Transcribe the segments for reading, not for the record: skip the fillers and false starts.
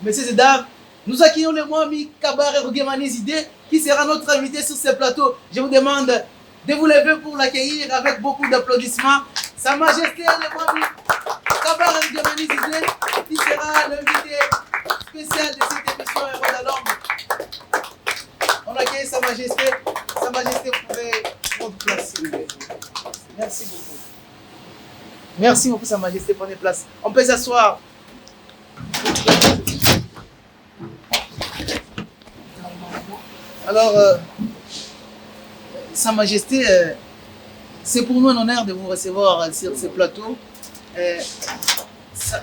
Messieurs et dames, nous accueillons le Mwami Kabare Rugemani Zidé qui sera notre invité sur ce plateau. Je vous demande de vous lever pour l'accueillir avec beaucoup d'applaudissements. Sa Majesté le Mwami Kabare Rugemani Zidé qui sera l'invité spécial de cette émission Héros de la langue. On accueille Sa Majesté. Sa Majesté, vous pouvez prendre place s'il vous plaît. Merci beaucoup. Merci beaucoup Sa Majesté, prenez place. On peut s'asseoir. Alors, Sa Majesté, c'est pour nous un honneur de vous recevoir sur ce plateau.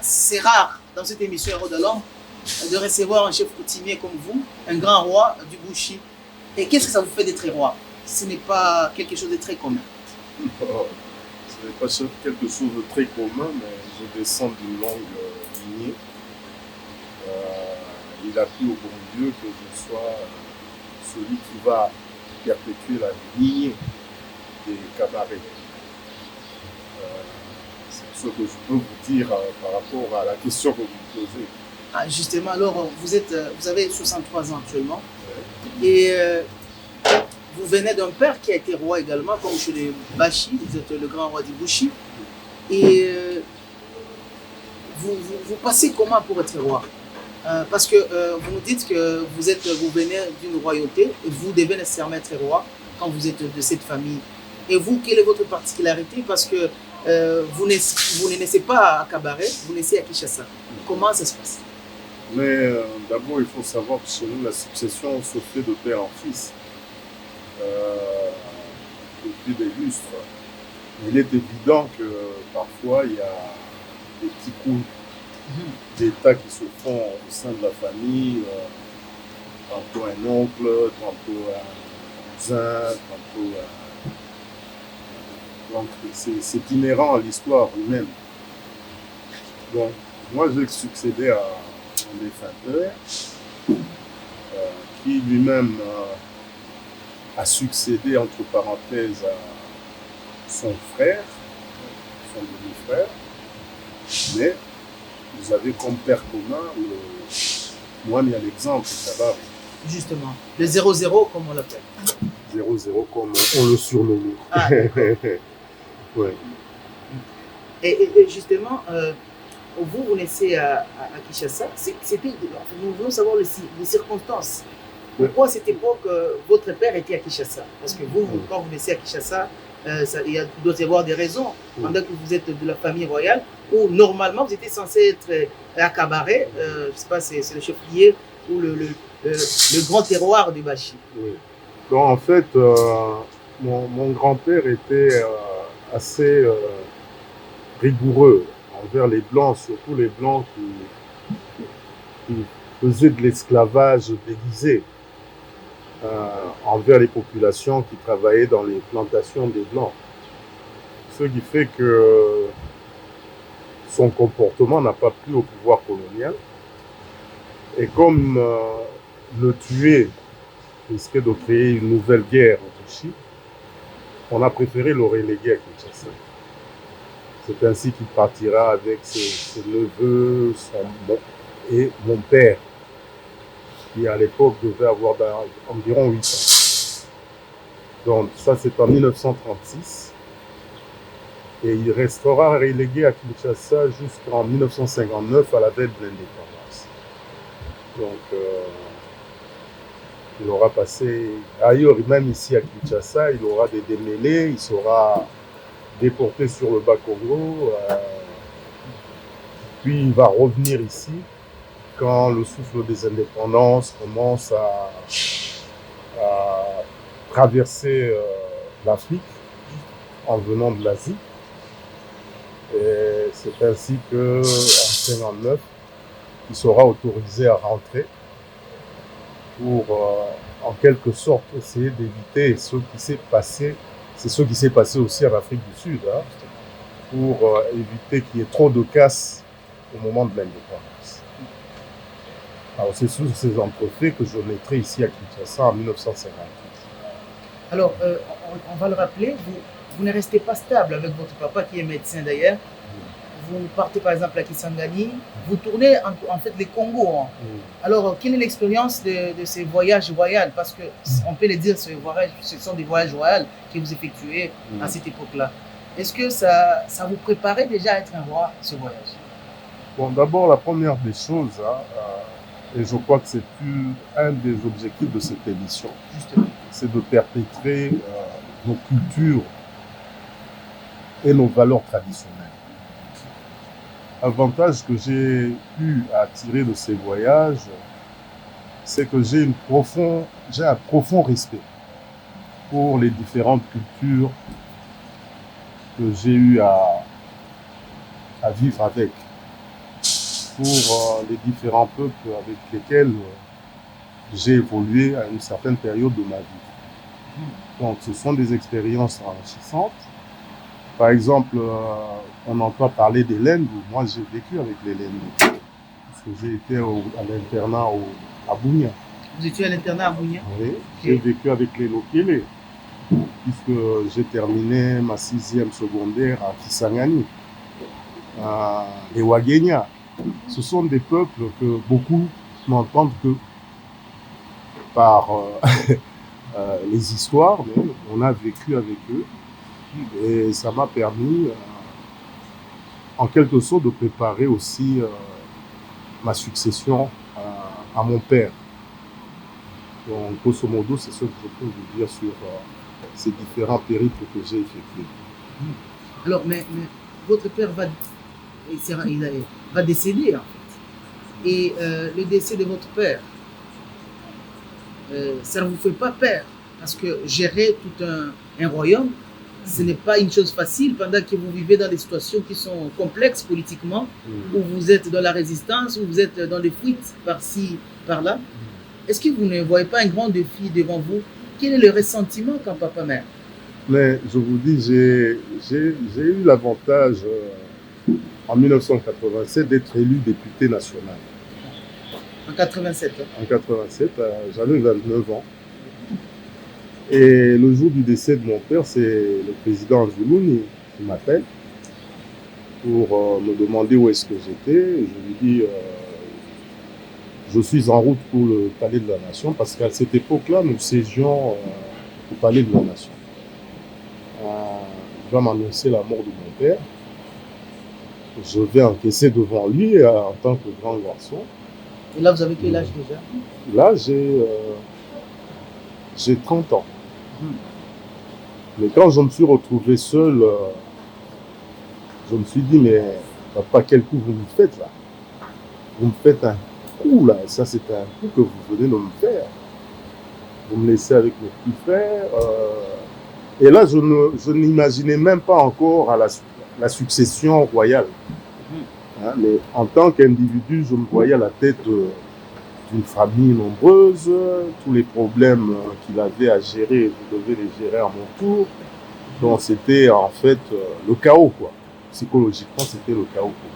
C'est rare dans cette émission Héros de l'Homme de recevoir un chef coutumier comme vous, un grand roi du Bouchi. Et qu'est-ce que ça vous fait d'être roi? Ce n'est pas quelque chose de très commun. Ce n'est pas quelque chose de très commun, mais je descends d'une longue lignée. Il a plu au bon Dieu que je sois celui qui va perpétuer la lignée des Kabaré. C'est ce que je peux vous dire par rapport à la question que vous me posez. Ah, justement, alors, vous avez 63 ans actuellement. Ouais. Et vous venez d'un père qui a été roi également, comme chez les Bachi, vous êtes le grand roi du Bouchi. Et vous passez comment pour être roi? Parce que vous nous dites que vous venez d'une royauté et vous devez nécessairement être roi quand vous êtes de cette famille. Et vous, quelle est votre particularité? Parce que vous ne naissez pas à Kabare, vous naissez à Kinshasa. Comment ça se passe? Mais d'abord, il faut savoir que chez nous, la succession se fait de père en fils depuis des lustres. Il est évident que parfois, il y a des petits coups d'état qui se font au sein de la famille, tantôt un oncle, tantôt un cousin, tantôt donc c'est inhérent à l'histoire humaine. Donc moi j'ai succédé à mon défunt père, qui lui-même a succédé entre parenthèses à son frère, son demi-frère, mais vous avez comme père commun moi, il y a l'exemple, Kabare. Justement, le 0-0 comme on l'appelle. 0-0 comme on le surnomme. Ah, ouais. Et justement, vous naissez à Kinshasa. Nous voulons savoir les circonstances. Pourquoi à cette époque, votre père était à Kinshasa? Parce que vous, quand vous naissez à Kinshasa, il doit y avoir des raisons. Pendant que vous êtes de la famille royale, où normalement vous étiez censé être à Kabare, je ne sais pas, c'est le chef-lieu ou le grand terroir du Bachi. Oui. Donc en fait, mon grand-père était assez rigoureux envers les Blancs, surtout les Blancs qui faisaient de l'esclavage déguisé envers les populations qui travaillaient dans les plantations des Blancs. Ce qui fait que son comportement n'a pas plu au pouvoir colonial. Et comme le tuer risquait de créer une nouvelle guerre au Bouchi, on a préféré le reléguer à Kinshasa. C'est ainsi qu'il partira avec ses neveux et mon père, qui à l'époque devait avoir environ 8 ans. Donc ça c'est en 1936. Et il restera relégué à Kinshasa jusqu'en 1959 à la veille de l'indépendance. Donc il aura passé ailleurs, même ici à Kinshasa, il aura des démêlés, il sera déporté sur le Bas-Congo, puis il va revenir ici quand le souffle des indépendances commence à traverser l'Afrique en venant de l'Asie. Et c'est ainsi qu'en 1959, il sera autorisé à rentrer pour, en quelque sorte, essayer d'éviter ce qui s'est passé. C'est ce qui s'est passé aussi en Afrique du Sud, hein, pour éviter qu'il y ait trop de casse au moment de l'indépendance. Alors c'est sous ces entrefaits que je naîtrai ici à Kinshasa en 1958. Alors, on va le rappeler, vous ne restez pas stable avec votre papa qui est médecin d'ailleurs. vous partez par exemple à Kisangani, vous tournez en fait les Congos. Hein. Alors, quelle est l'expérience de ces voyages royaux? Parce qu'on peut le dire, ce sont des voyages royaux que vous effectuez à cette époque-là. Est-ce que ça vous préparait déjà à être un roi, ce voyage? Bon, d'abord, la première des choses, et je crois que c'est un des objectifs de cette émission, c'est de perpétrer nos cultures et nos valeurs traditionnelles. L'avantage que j'ai pu attirer de ces voyages, c'est que j'ai un profond respect pour les différentes cultures que j'ai eu à vivre avec, pour les différents peuples avec lesquels j'ai évolué à une certaine période de ma vie. Donc ce sont des expériences enrichissantes. Par exemple, on entend parler des Lendu. Moi, j'ai vécu avec les Lendu. Parce que j'ai été à l'internat à Bunia. Vous étiez à l'internat à Bunia? Oui, j'ai vécu avec les Lokele. Puisque j'ai terminé ma 6e secondaire à Kisangani. Les Wagenya. Ce sont des peuples que beaucoup n'entendent que par les histoires, mais on a vécu avec eux. Et ça m'a permis, en quelque sorte, de préparer aussi ma succession à mon père. Donc, grosso modo, c'est ce que je peux vous dire sur ces différents périples que j'ai effectués. Alors, mais votre père va décéder, en fait. Et le décès de votre père, ça ne vous fait pas peur? Parce que gérer tout un royaume, ce n'est pas une chose facile pendant que vous vivez dans des situations qui sont complexes politiquement, où vous êtes dans la résistance, où vous êtes dans des fuites par-ci, par-là. Est-ce que vous ne voyez pas un grand défi devant vous? Quel est le ressentiment quand papa meurt? Mais je vous dis, j'ai eu l'avantage en 1987 d'être élu député national. En 87 hein? En 87, j'avais 29 ans. Et le jour du décès de mon père, c'est le président Zuluni qui m'appelle pour me demander où est-ce que j'étais. Je lui dis, je suis en route pour le Palais de la Nation, parce qu'à cette époque-là, nous siégions au Palais de la Nation. Il va m'annoncer la mort de mon père. Je vais encaisser devant lui en tant que grand garçon. Et là, vous avez quel âge déjà? Là, j'ai 30 ans. Mais quand je me suis retrouvé seul, je me suis dit, mais papa, quel coup vous me faites là? Vous me faites un coup là, ça c'est un coup que vous venez de me faire. Vous me laissez avec mes petits frères. Et là, je n'imaginais même pas encore à la succession royale. Hein, mais en tant qu'individu, je me voyais à la tête d'une famille nombreuse, tous les problèmes qu'il avait à gérer, je devais les gérer à mon tour. Donc c'était en fait le chaos, quoi. Psychologiquement, c'était le chaos pour moi.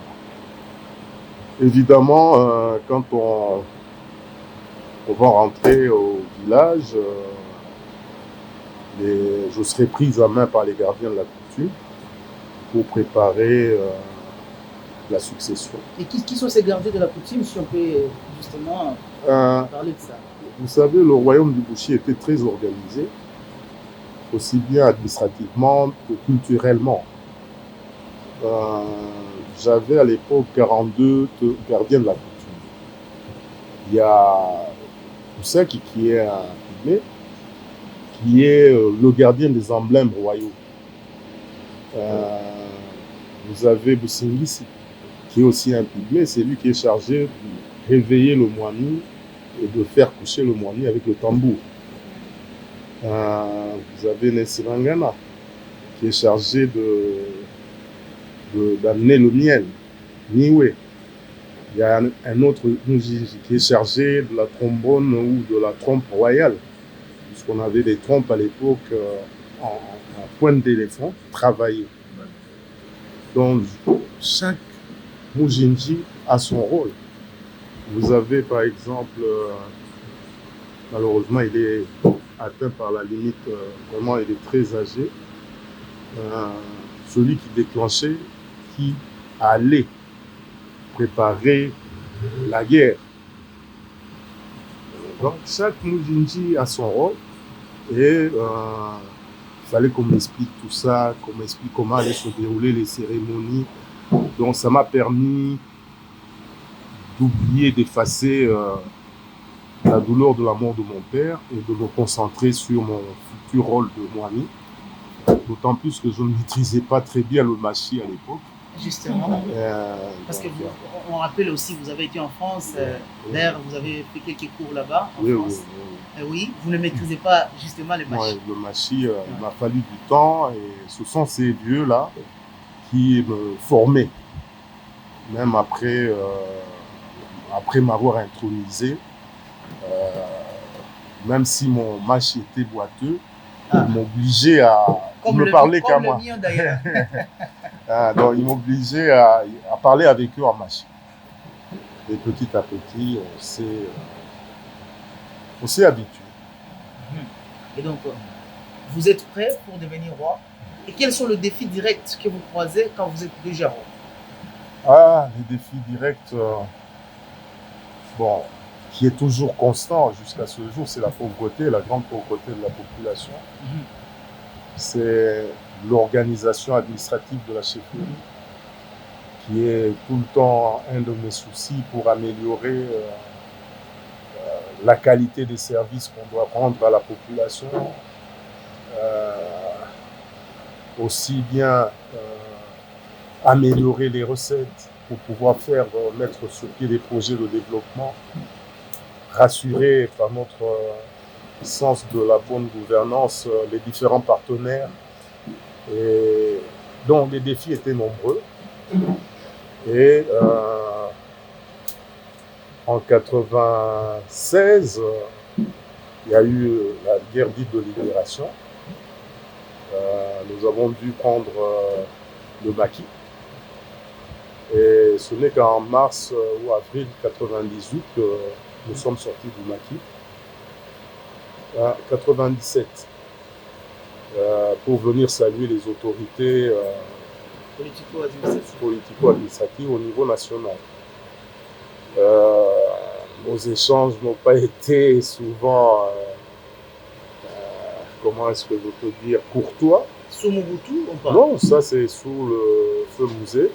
Évidemment, quand on va rentrer au village, je serai prise en main par les gardiens de la coutume pour préparer la succession. Et qui sont ces gardiens de la coutume, si on peut justement parler de ça? Vous savez, le royaume du Bouchi était très organisé, aussi bien administrativement que culturellement. J'avais à l'époque 42 gardiens de la coutume. Il y a Toussaint qui est un pygmée, qui est le gardien des emblèmes royaux. Vous avez Boussingisi, qui est aussi un pygmée, c'est lui qui est chargé de réveiller le Mwami et de faire coucher le Mwami avec le tambour. Vous avez Nesirangana, qui est chargé d'amener le miel, Niwe. Il y a un autre Mujiji qui est chargé de la trombone ou de la trompe royale, puisqu'on avait des trompes à l'époque en pointe d'éléphant, travaillées. Donc, chaque Mujinji a son rôle. Vous avez par exemple, malheureusement il est atteint par la limite, vraiment il est très âgé, celui qui déclenchait, qui aller préparer la guerre. Donc chaque Mujinji a son rôle et il fallait qu'on m'explique tout ça, qu'on m'explique comment allaient se dérouler les cérémonies. Donc ça m'a permis d'oublier, d'effacer la douleur de la mort de mon père et de me concentrer sur mon futur rôle de Mwami. D'autant plus que je ne maîtrisais pas très bien le machi à l'époque. Justement. Parce que on rappelle aussi, vous avez été en France, d'ailleurs vous avez fait quelques cours là-bas en France. Oui, vous ne maîtrisez pas justement le machi. Oui, le machi, il m'a fallu du temps et ce sont ces vieux-là qui me formaient. Même après, après m'avoir intronisé, même si mon machi était boiteux, il m'obligeait à me parler qu'à moi. Comme le mien d'ailleurs. Donc il m'obligeait à parler avec eux en machi. Et petit à petit, on s'est habitué. Et donc, vous êtes prêt pour devenir roi? Et quels sont les défis directs que vous croisez quand vous êtes déjà roi? Ah, les défis directs, bon, qui est toujours constant jusqu'à ce jour, c'est la pauvreté, la grande pauvreté de la population. C'est l'organisation administrative de la chefferie, qui est tout le temps un de mes soucis pour améliorer la qualité des services qu'on doit rendre à la population. Aussi bien améliorer les recettes pour pouvoir faire mettre sur pied des projets de développement, rassurer par notre sens de la bonne gouvernance les différents partenaires. Et donc les défis étaient nombreux. Et en 1996, il y a eu la guerre dite de libération. Nous avons dû prendre le maquis. Et ce n'est qu'en mars ou avril 1998 que nous sommes sortis du maquis. En 1997, pour venir saluer les autorités politico-administratives au niveau national. Nos échanges n'ont pas été souvent, comment est-ce que je peux dire, courtois. Sous Mobutu ou pas? Non, ça c'est sous le feu Mouzé.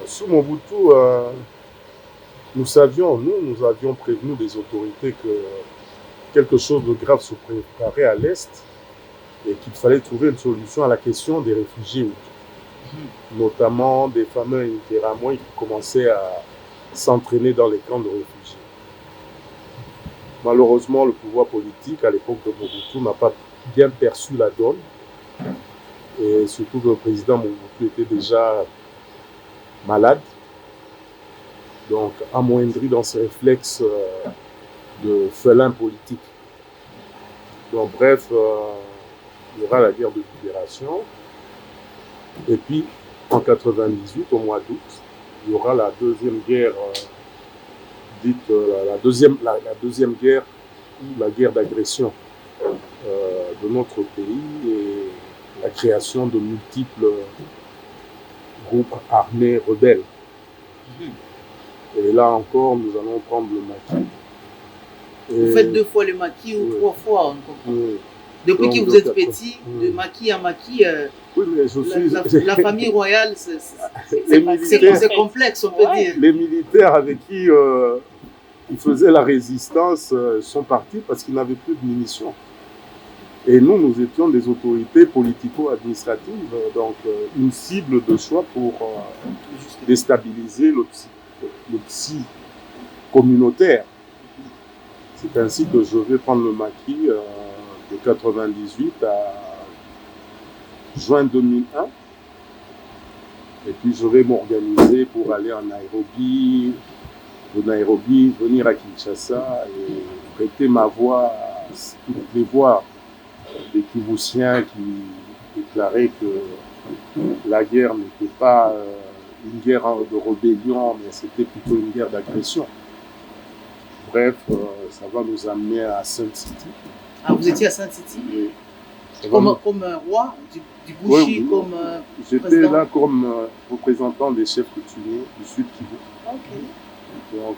Sous Mobutu, nous avions prévenu les autorités que quelque chose de grave se préparait à l'Est et qu'il fallait trouver une solution à la question des réfugiés Hutus, notamment des fameux Interahamwe qui commençaient à s'entraîner dans les camps de réfugiés. Malheureusement, le pouvoir politique à l'époque de Mobutu n'a pas bien perçu la donne, et surtout que le président Mobutu était déjà malade, donc amoindri dans ses réflexes de félin politique. Donc bref, il y aura la guerre de libération, et puis en 1998, au mois d'août, il y aura la deuxième guerre dite la deuxième guerre, ou la guerre d'agression de notre pays, et la création de multiples groupes armés rebelles. Et là encore, nous allons prendre le maquis. Vous faites 2 fois le maquis ou 3 fois, on comprend. Depuis que vous êtes petit, de maquis à maquis, oui, mais je suis... la famille royale, c'est complexe, on peut dire. Les militaires avec qui ils faisaient la résistance sont partis parce qu'ils n'avaient plus de munitions. Et nous étions des autorités politico-administratives, donc une cible de choix pour déstabiliser le psy communautaire. C'est ainsi que je vais prendre le maquis de 1998 à juin 2001. Et puis je vais m'organiser pour aller en Nairobi, de Nairobi, venir à Kinshasa et prêter ma voix à toutes les voix des Kivusiens qui déclaraient que la guerre n'était pas une guerre de rébellion, mais c'était plutôt une guerre d'agression. Bref, ça va nous amener à Sun City. Ah, vous étiez à Sun City? Oui. Comme un roi du Bushi, oui. comme J'étais président. là comme représentant des chefs coutumiers du Sud Kivu. Ok. Donc,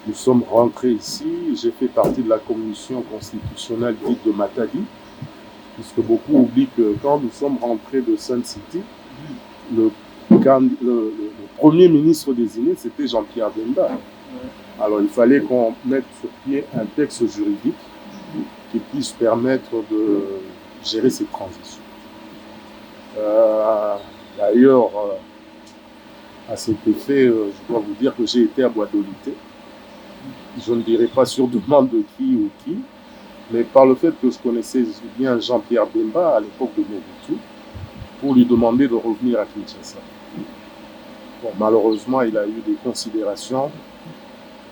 nous sommes rentrés ici. J'ai fait partie de la commission constitutionnelle dite de Matadi, puisque beaucoup oublient que quand nous sommes rentrés de Sun City, le premier ministre désigné, c'était Jean-Pierre Bemba. Alors, il fallait qu'on mette sur pied un texte juridique qui puisse permettre de gérer ces transitions. D'ailleurs, à cet effet, je dois vous dire que j'ai été à Bois-Dolité. Je ne dirai pas sur demande de qui ou qui, mais par le fait que je connaissais bien Jean-Pierre Bemba à l'époque de Mobutu, pour lui demander de revenir à Kinshasa. Bon, malheureusement, il a eu des considérations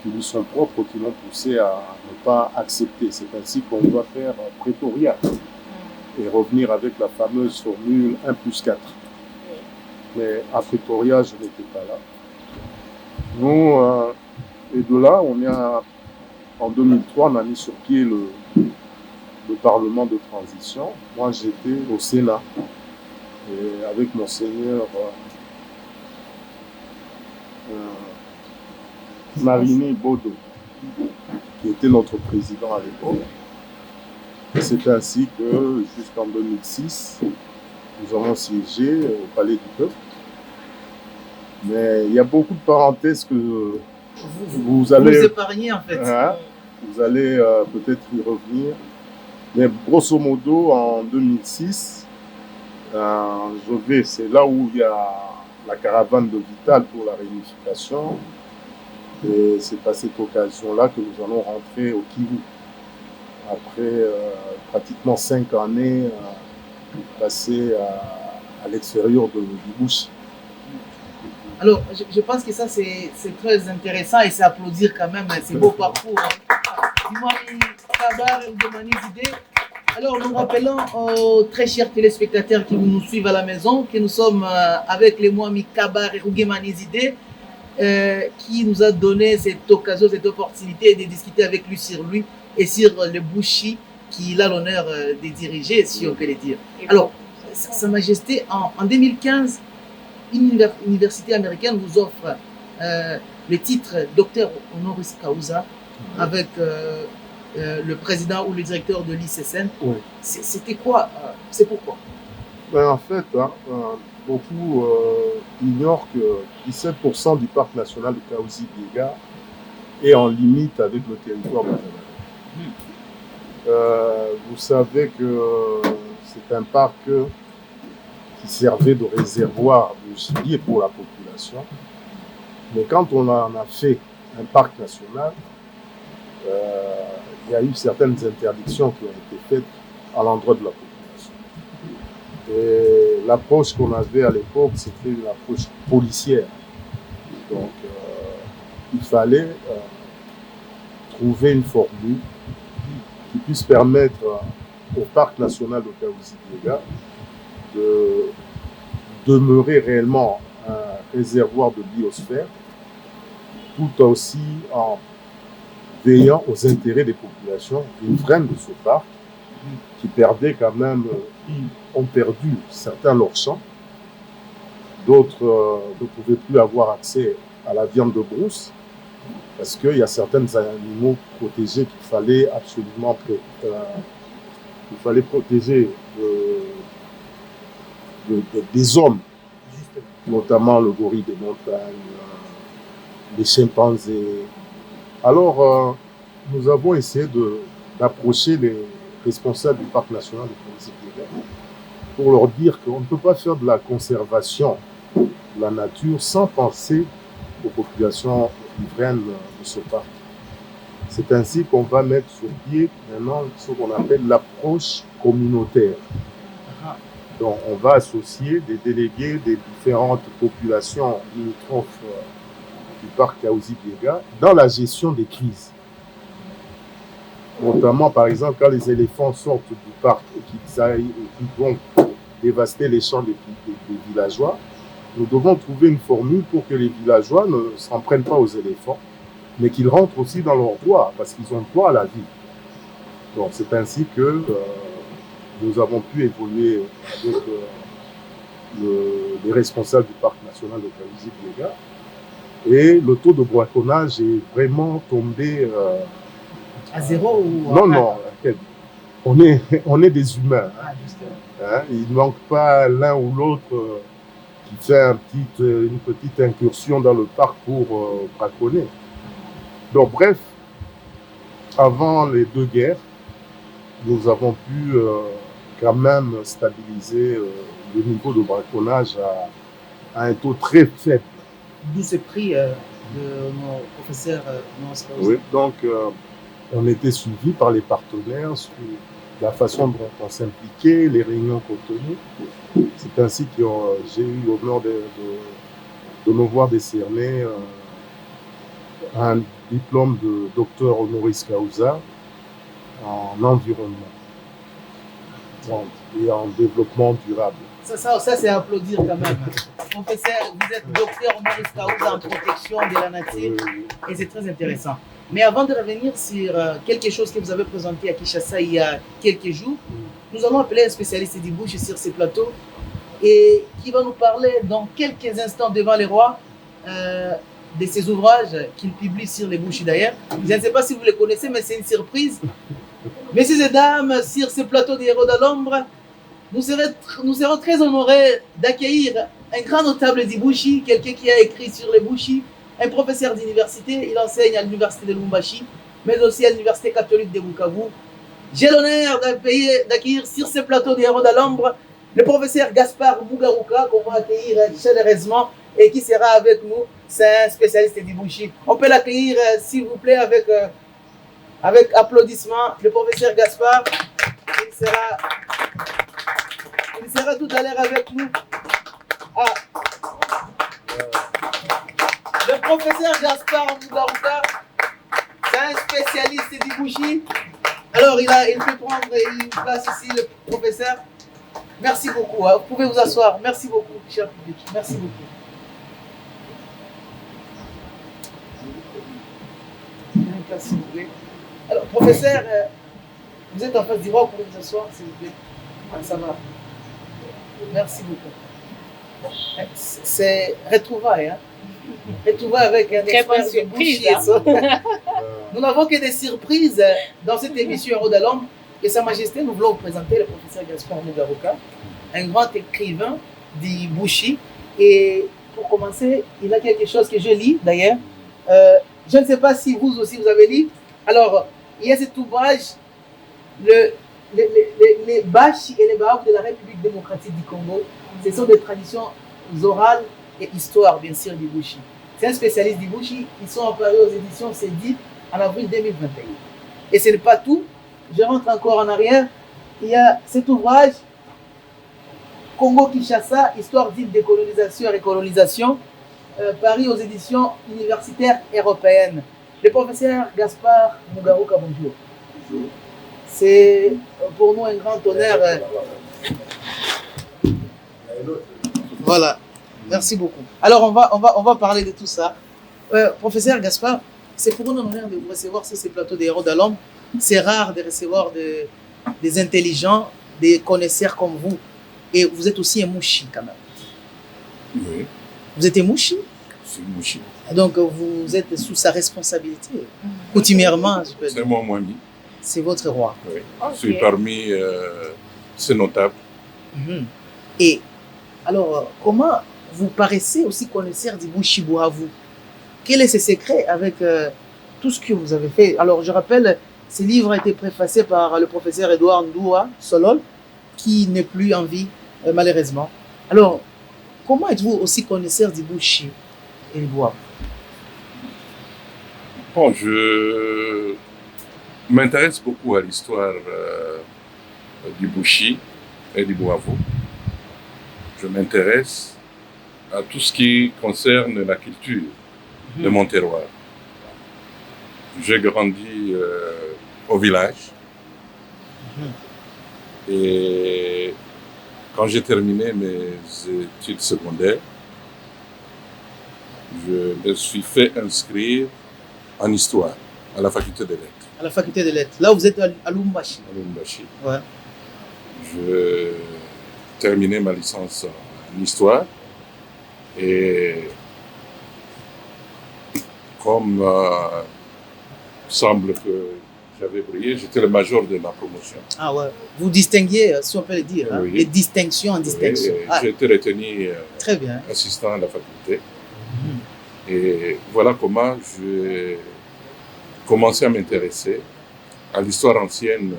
qui lui sont propres, qui l'ont poussé à ne pas accepter. C'est ainsi qu'on doit faire Pretoria et revenir avec la fameuse formule 1+4. Mais à Pretoria, je n'étais pas là. Nous, et de là, en 2003, on a mis sur pied le Parlement de transition. Moi, j'étais au Sénat. Et avec Monseigneur Marini Bodo, qui était notre président à l'époque. C'est ainsi que, jusqu'en 2006, nous avons siégé au Palais du Peuple. Mais il y a beaucoup de parenthèses que vous allez... Vous épargnez, en fait. Vous allez peut-être y revenir. Mais grosso modo, en 2006, c'est là où il y a la caravane de Vital pour la réunification. Et c'est à cette occasion-là que nous allons rentrer au Kivu. Après pratiquement 5 années passées à l'extérieur du Bushi. Alors, je pense que ça, c'est très intéressant et c'est applaudir quand même ces beaux parcours. Dis-moi, Kabar et Ougemanizide. Alors, nous rappelons aux très chers téléspectateurs qui nous suivent à la maison que nous sommes avec les Mwami Kabar et Ougemanizide qui nous a donné cette occasion, cette opportunité de discuter avec lui sur lui et sur le Bushi qu'il a l'honneur de diriger, si on peut le dire. Alors, Sa Majesté, en 2015, une université américaine vous offre le titre docteur honoris causa avec le président ou le directeur de l'ICSN. Oui. C'était quoi c'est pourquoi? En fait, beaucoup ignorent que 17% du parc national de Kahuzi-Biega est en limite avec le territoire de vous savez que c'est un parc qui servait de réservoir de gibier pour la population. Mais quand on en a fait un parc national, il y a eu certaines interdictions qui ont été faites à l'endroit de la population. Et l'approche qu'on avait à l'époque, c'était une approche policière. Donc, il fallait trouver une formule qui puisse permettre au parc national de Kahuzi-Biega de demeurer réellement un réservoir de biosphère, tout aussi en veillant aux intérêts des populations riveraines de ce parc, qui perdaient quand même, ont perdu certains leurs champs, d'autres ne pouvaient plus avoir accès à la viande de brousse, parce qu'il y a certains animaux protégés qu'il fallait absolument protéger des hommes, notamment le gorille des montagnes, les chimpanzés. Alors, nous avons essayé d'approcher les responsables du parc national de Kahuzi-Biega pour leur dire qu'on ne peut pas faire de la conservation de la nature sans penser aux populations riveraines de ce parc. C'est ainsi qu'on va mettre sur pied maintenant ce qu'on appelle l'approche communautaire. Donc, on va associer des délégués des différentes populations limitrophes du parc Kahuzi-Biega dans la gestion des crises. Notamment, par exemple, quand les éléphants sortent du parc et qu'ils vont dévaster les champs des villageois, nous devons trouver une formule pour que les villageois ne s'en prennent pas aux éléphants, mais qu'ils rentrent aussi dans leurs droits, parce qu'ils ont droit à la vie. Donc c'est ainsi que nous avons pu évoluer avec les responsables du parc national de Kahuzi-Biega. Et le taux de braconnage est vraiment tombé... à zéro ou non, non. On est des humains. Hein. Il ne manque pas l'un ou l'autre qui fait une petite incursion dans le parc pour braconner. Donc bref, avant les 2 guerres, nous avons pu quand même stabiliser le niveau de braconnage à un taux très faible. D'où ce prix de mon professeur Maurice Kaouza. Oui, donc on était suivi par les partenaires sur la façon dont on s'impliquait, les réunions qu'on tenait. C'est ainsi que j'ai eu l'honneur de me voir décerner un diplôme de docteur honoris causa en environnement et en développement durable. Ça c'est à applaudir quand même. Professeur, vous êtes docteur honoris causa en protection de la nature et c'est très intéressant. Mais avant de revenir sur quelque chose que vous avez présenté à Kinshasa il y a quelques jours, nous allons appeler un spécialiste du bush sur ces plateaux et qui va nous parler dans quelques instants devant les rois de ses ouvrages qu'il publie sur les bush d'ailleurs. Je ne sais pas si vous les connaissez, mais c'est une surprise. Messieurs et dames, sur ce plateau des héros de l'ombre, nous serons très honorés d'accueillir un grand notable d'Ibouchi, quelqu'un qui a écrit sur les Bouchi, un professeur d'université. Il enseigne à l'université de Lubumbashi, mais aussi à l'université catholique de Bukavu. J'ai l'honneur d'accueillir sur ce plateau des héros de l'ombre le professeur Gaspard Mugaruka, qu'on va accueillir chaleureusement et qui sera avec nous. C'est un spécialiste d'Ibouchi. On peut l'accueillir, s'il vous plaît, avec applaudissements. Le professeur Gaspard, il sera tout à l'heure avec nous. Le professeur Gaspard Mugaruka, c'est un spécialiste d'Ibouchi. Alors, il peut prendre une place ici, le professeur. Merci beaucoup. Vous pouvez vous asseoir. Merci beaucoup, cher public. Merci beaucoup. S'il vous plaît. Alors, professeur, vous êtes en face du roi, vous pouvez vous asseoir, s'il vous plaît. Ça va. Merci beaucoup. C'est retrouvailles, hein? Retrouvailles avec un expert de Bouchi. Nous n'avons que des surprises dans cette émission Héros de l'Ombre. Et Sa Majesté, nous voulons vous présenter le professeur Gaspard Mugaruka, un grand écrivain du Bouchi. Et pour commencer, il a quelque chose que je lis d'ailleurs. Je ne sais pas si vous aussi vous avez lu. Alors, il y a cet ouvrage, les Bashi et les Bahav de la République démocratique du Congo. Ce sont des traditions orales et histoire, bien sûr, du Bouchi. C'est un spécialiste du Bouchi. Ils sont apparus aux éditions CEDIP en avril 2021. Et ce n'est pas tout. Je rentre encore en arrière. Il y a cet ouvrage, Congo-Kinshasa, histoire dite de colonisation et récolonisation, paru aux éditions universitaires européennes. Le professeur Gaspard Mugaruka, bonjour. Bonjour. C'est pour nous un grand honneur. Voilà. Merci beaucoup. Alors, on va parler de tout ça. Professeur Gaspard, c'est pour nous un honneur de vous recevoir sur ces plateaux des héros de l'homme. C'est rare de recevoir des intelligents, des connaisseurs comme vous. Et vous êtes aussi un mouchi, quand même. Oui. Vous êtes un mouchi? C'est mouchi. Donc, vous êtes sous sa responsabilité, coutumièrement, je peux dire. C'est mon Mwami. C'est votre roi. Oui. Okay. Je suis parmi ces notables. Et alors, comment vous paraissez aussi connaisseur du Bouchi Buhavu? Quel est ce secret avec tout ce que vous avez fait? Alors, je rappelle, ce livre a été préfacé par le professeur Edouard Ndoua Solol, qui n'est plus en vie, malheureusement. Alors, comment êtes-vous aussi connaisseur du Bouchi et du Buhavu? Bon, je m'intéresse beaucoup à l'histoire du Bouchi et du Buhavu. Je m'intéresse à tout ce qui concerne la culture de mon terroir. J'ai grandi au village et quand j'ai terminé mes études secondaires, je me suis fait inscrire en histoire à la faculté des lettres. À la faculté de lettres. Là, vous êtes à Lubumbashi. à Lubumbashi. Ouais. Je terminais ma licence en histoire et comme semble que j'avais brillé, j'étais le major de ma promotion. Ah ouais. Vous distinguiez, si on peut le dire, hein, Oui. les distinctions en distinction. Et Ah, j'ai été retenu très bien. assistant à la faculté. Mhm. Et voilà comment j'ai commencé à m'intéresser à l'histoire ancienne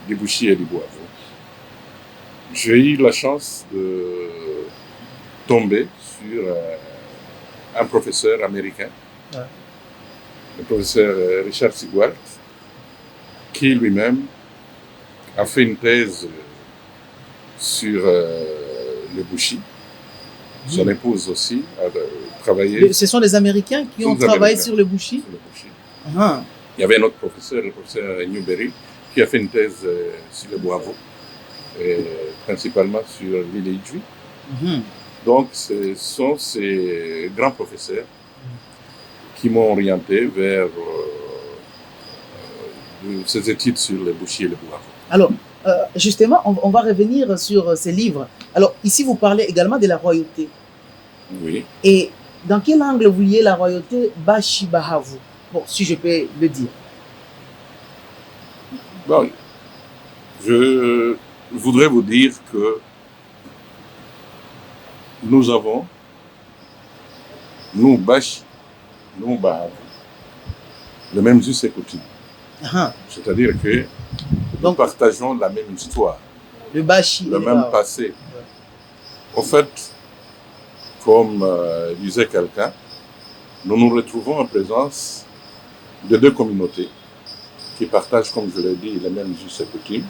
des Bouchis et des Boivos. J'ai eu la chance de tomber sur un professeur américain, Ouais. le professeur Richard Sigwalt, qui lui-même a fait une thèse sur les Bouchis. Son épouse aussi a travaillé Ce sont les Américains qui Ce ont sont les travaillé Américains. sur le Bushi. sur les Bouchis. Ah, Il y avait un autre professeur, le professeur Newberry, qui a fait une thèse sur les Boivos, et principalement sur l'île Idjwi. mhm. Donc, ce sont ces grands professeurs qui m'ont orienté vers ces études sur les Bouchis et les Boivos. Alors, justement, on va revenir sur ces livres. Alors, ici, vous parlez également de la royauté. Oui. Et dans quel angle vous liez la royauté Bashi Bahavu? Bon, si je peux le dire. Bon, je voudrais vous dire que nous avons, nous Bashi, nous Bahavu, les mêmes us et coutumes. Ah, C'est-à-dire que nous donc, partageons la même histoire, le Bashi. le et même Bahavu. passé. En fait, comme disait quelqu'un, nous nous retrouvons en présence de deux communautés qui partagent, comme je l'ai dit, les mêmes us et coutumes,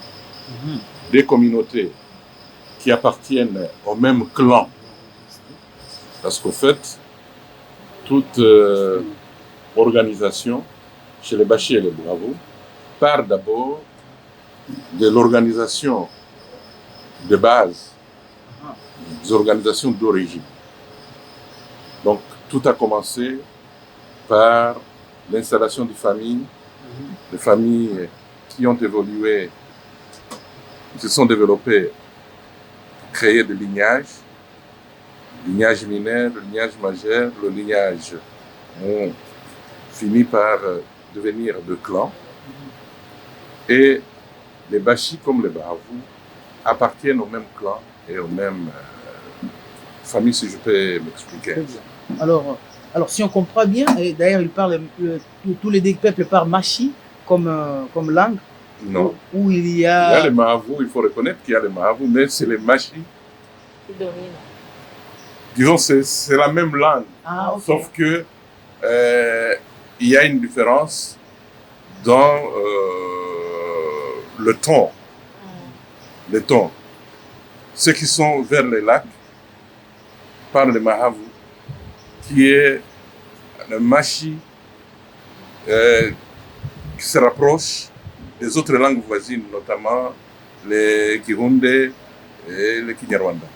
Mhm. des communautés qui appartiennent au même clan. Parce qu'au fait, toute organisation chez les Bachis et les Boivos part d'abord de l'organisation de base, des organisations d'origine. Donc, tout a commencé par l'installation de familles, des familles qui ont évolué, qui se sont développées, créer des lignages, lignage mineur, le lignage majeur, le lignage ont fini par devenir de clans. Et les Bachis comme les Bahavou appartiennent au même clan et aux mêmes familles, si je peux m'expliquer. Très bien. Alors, si on comprend bien, et d'ailleurs, il parle, tous les deux peuples parlent Machi comme langue, Non. où il y Il y a a. les Mahavou, il faut reconnaître qu'il y a les Mahavou, mais c'est les Machis. Disons, c'est la même langue, Ah, ok. sauf que il y a une différence dans le ton. Les tons. Ceux qui sont vers les lacs parlent le Mahavou, qui est le Machi qui se rapproche des autres langues voisines, notamment les Kirundi et les Kinyarwanda.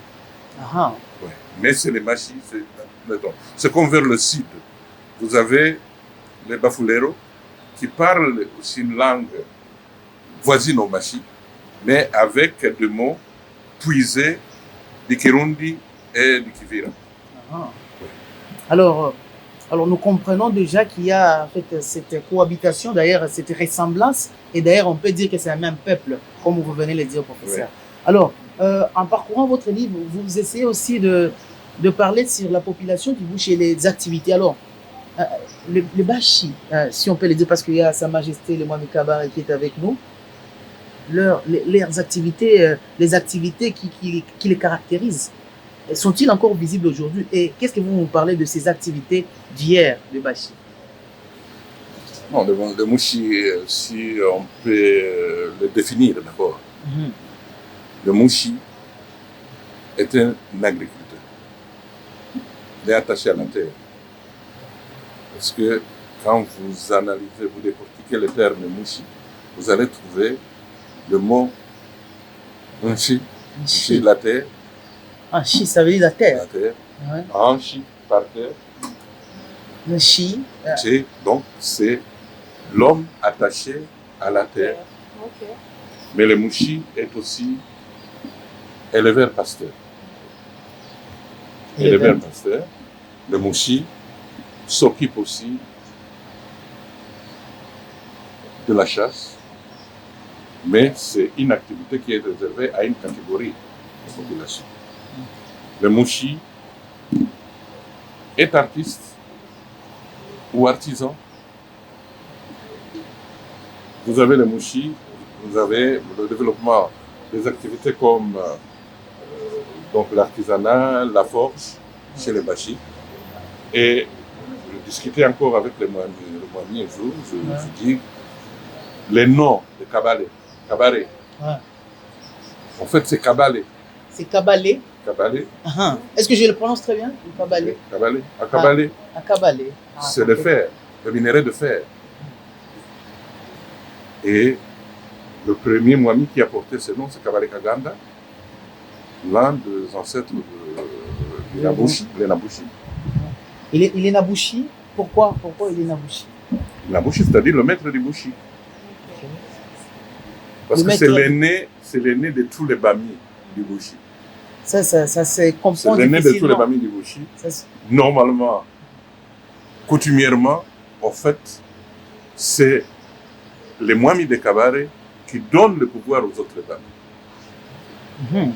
Ah, Ouais. Mais c'est les Machis, c'est le ton. C'est comme vers le sud. Vous avez les Bafulero qui parlent aussi une langue voisine au Machi, mais avec des mots puisés du Kirundi et du Kivira. ah. Alors, nous comprenons déjà qu'il y a en fait, cette cohabitation, d'ailleurs, cette ressemblance, et d'ailleurs, on peut dire que c'est un même peuple, comme vous venez de le dire, professeur. Oui. Alors, en parcourant votre livre, vous essayez aussi de parler sur la population qui bouge et les activités. Alors, les Bachis, si on peut les dire, parce qu'il y a Sa Majesté le Mwami Kabare qui est avec nous, leurs activités, les activités qui les caractérisent, sont-ils encore visibles aujourd'hui? Et qu'est-ce que vous nous parlez de ces activités d'hier de Bachi? Non, le Mouchi, si on peut le définir d'abord. Mhm. Le Mouchi est un agriculteur. Il est attaché à la terre. Parce que quand vous analysez, vous décortiquez le terme Mouchi, vous allez trouver le mot Nchi, Nchi, la terre. Ah, Chi, ça veut dire la terre. La terre. Ouais. Anchi, par terre. Le Chi, Nchi, donc c'est l'homme attaché à la terre. Ok. Mais le Mouchi est aussi éleveur-pasteur. Éleveur-pasteur. Le Mouchi s'occupe aussi de la chasse, mais c'est une activité qui est réservée à une catégorie de population. Le Mouchi est artiste ou artisan. Vous avez le Mouchi, vous avez le développement des activités comme donc l'artisanat, la forge chez les Bachis. Et je discutais encore avec le Moigny un jour, je dis les noms de Kabalé. Ouais. En fait, c'est Kabalé. C'est Kabalé. Kabalé. Est-ce que je le prononce très bien? Le Kabalé. Kabalé. À Kabalé. À Kabalé. C'est le fer, le minerai de fer. Et le premier Moigny qui a porté ce nom, c'est Kabalé Kaganda, l'un des ancêtres de Nabouchi, les Nabouchi. Il est Nabouchi. Pourquoi il est Nabouchi? Nabouchi, c'est-à-dire le maître du Bouchi. Parce Le que maître- c'est l'aîné de tous les Bami du Bouchi. Ça se comprend C'est l'aîné de tous les difficilement. Bami du Bouchi. Ça, Normalement, coutumièrement, en fait, c'est les Moigny de Kabare qui donnent le pouvoir aux autres Bami.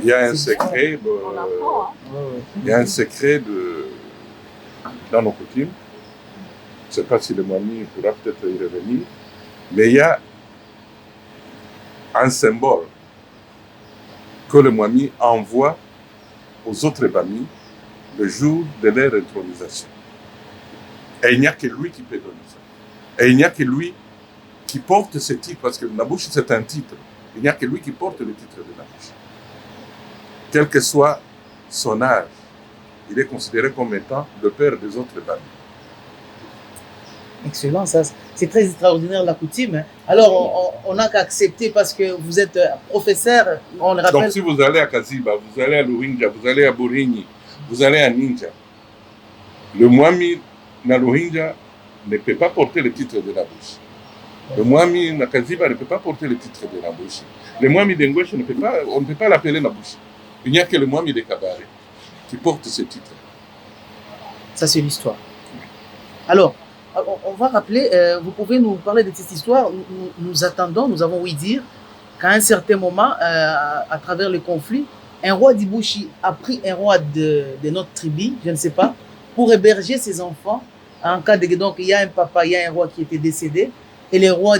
Il y a un secret, On apprend, hein. il y a un secret dans nos coutumes. Je ne sais pas si le Moigny pourra peut-être y revenir, mais il y a un symbole que le Moigny envoie aux autres Bami le jour de leur intronisation. Et il n'y a que lui qui peut donner ça. Et il n'y a que lui qui porte ce titre, parce que Nabouchi c'est un titre. Il n'y a que lui qui porte le titre de Nabouchi. Quel que soit son âge, il est considéré comme étant le père des autres Bami. excellent, ça. C'est très extraordinaire la coutume. Alors, on n'a qu'à accepter parce que vous êtes professeur. On le rappelle. Donc si vous allez à Kaziba, vous allez à Luhinja, vous allez à Buringi, vous allez à Ninja, le Moigny na Luhinja ne peut pas porter le titre de Nabouchi. Le Moigny na Kaziba ne peut pas porter le titre de Nabouchi. Le Moigny d'Engwesh, on ne peut pas l'appeler Nabouchi. Il n'y a que le Moigny de Kabare qui porte ce titre. Ça, c'est l'histoire. Alors, on va rappeler, vous pouvez nous parler de cette histoire. Nous attendons, nous avons ouï dire qu'à un certain moment, à travers le conflit, un roi d'Ibouchi a pris un roi de notre tribu, je ne sais pas, pour héberger ses enfants. En cas de. Donc, il y a un papa, il y a un roi qui était décédé, et le roi